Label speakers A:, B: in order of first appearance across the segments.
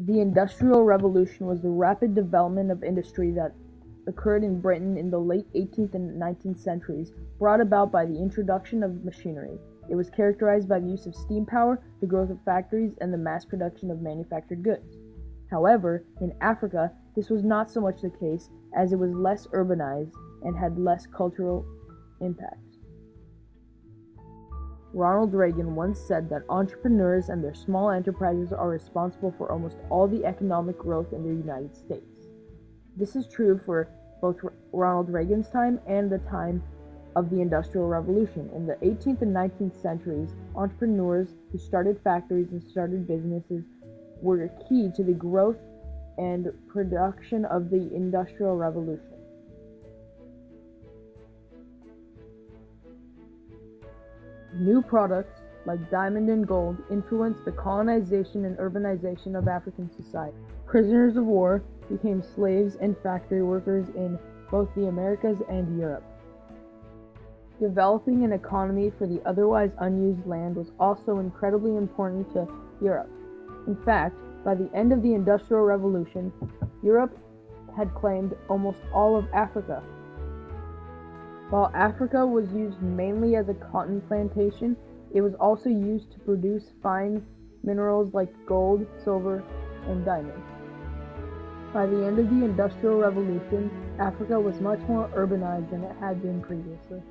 A: The Industrial Revolution was the rapid development of industry that occurred in Britain in the late 18th and 19th centuries, brought about by the introduction of machinery. It was characterized by the use of steam power, the growth of factories, and the mass production of manufactured goods. However, in Africa, this was not so much the case, as it was less urbanized and had less cultural impact. Ronald Reagan once said that entrepreneurs and their small enterprises are responsible for almost all the economic growth in the United States. This is true for both Ronald Reagan's time and the time of the Industrial Revolution. In the 18th and 19th centuries, entrepreneurs who started factories and started businesses were key to the growth and production of the Industrial Revolution. New products, like diamond and gold, influenced the colonization and urbanization of African society. Prisoners of war became slaves and factory workers in both the Americas and Europe. Developing an economy for the otherwise unused land was also incredibly important to Europe. In fact, by the end of the Industrial Revolution, Europe had claimed almost all of Africa. While Africa was used mainly as a cotton plantation, it was also used to produce fine minerals like gold, silver, and diamonds. By the end of the Industrial Revolution, Africa was much more urbanized than it had been previously.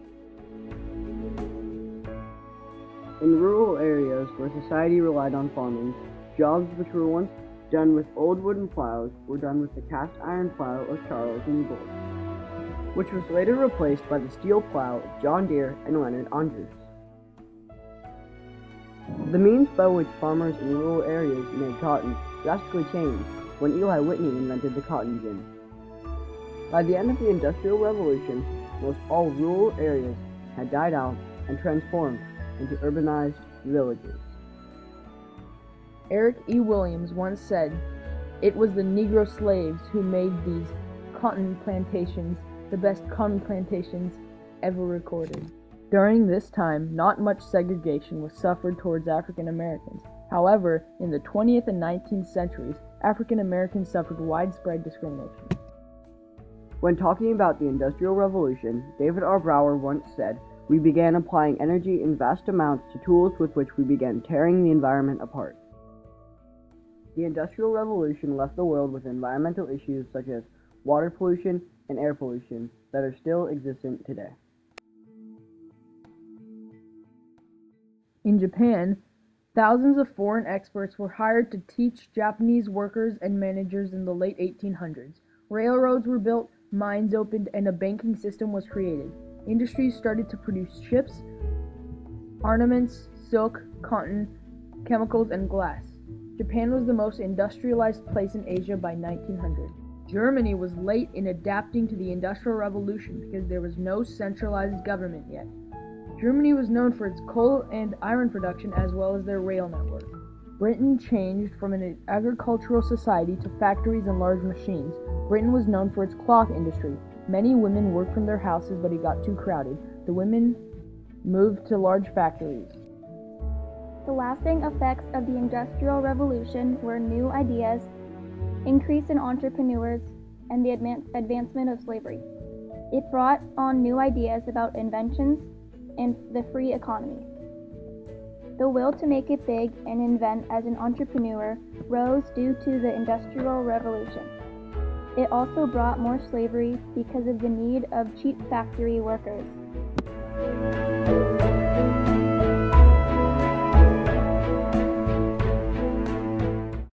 B: In rural areas where society relied on farming, jobs which were once done with old wooden plows were done with the cast iron plow of Charles Newbold, which was later replaced by the steel plow of John Deere and Leonard Andrews. The means by which farmers in rural areas made cotton drastically changed when Eli Whitney invented the cotton gin. By the end of the Industrial Revolution, most all rural areas had died out and transformed into urbanized villages.
A: Eric E. Williams once said, "It was the Negro slaves who made these cotton plantations the best cotton plantations ever recorded." During this time, not much segregation was suffered towards African Americans. However, in the 20th and 19th centuries, African Americans suffered widespread discrimination.
B: When talking about the Industrial Revolution, David R. Brower once said, "We began applying energy in vast amounts to tools with which we began tearing the environment apart." The Industrial Revolution left the world with environmental issues such as water pollution and air pollution that are still existent today.
A: In Japan, thousands of foreign experts were hired to teach Japanese workers and managers in the late 1800s. Railroads were built, mines opened, and a banking system was created. Industries started to produce ships, ornaments, silk, cotton, chemicals, and glass. Japan was the most industrialized place in Asia by 1900. Germany was late in adapting to the Industrial Revolution because there was no centralized government yet. Germany was known for its coal and iron production as well as their rail network. Britain changed from an agricultural society to factories and large machines. Britain was known for its cloth industry. Many women worked from their houses, but it got too crowded. The women moved to large factories.
C: The lasting effects of the Industrial Revolution were new ideas, increase in entrepreneurs, and the advancement of slavery. It brought on new ideas about inventions and the free economy. The will to make it big and invent as an entrepreneur rose due to the Industrial Revolution. It also brought more slavery because of the need of cheap factory workers.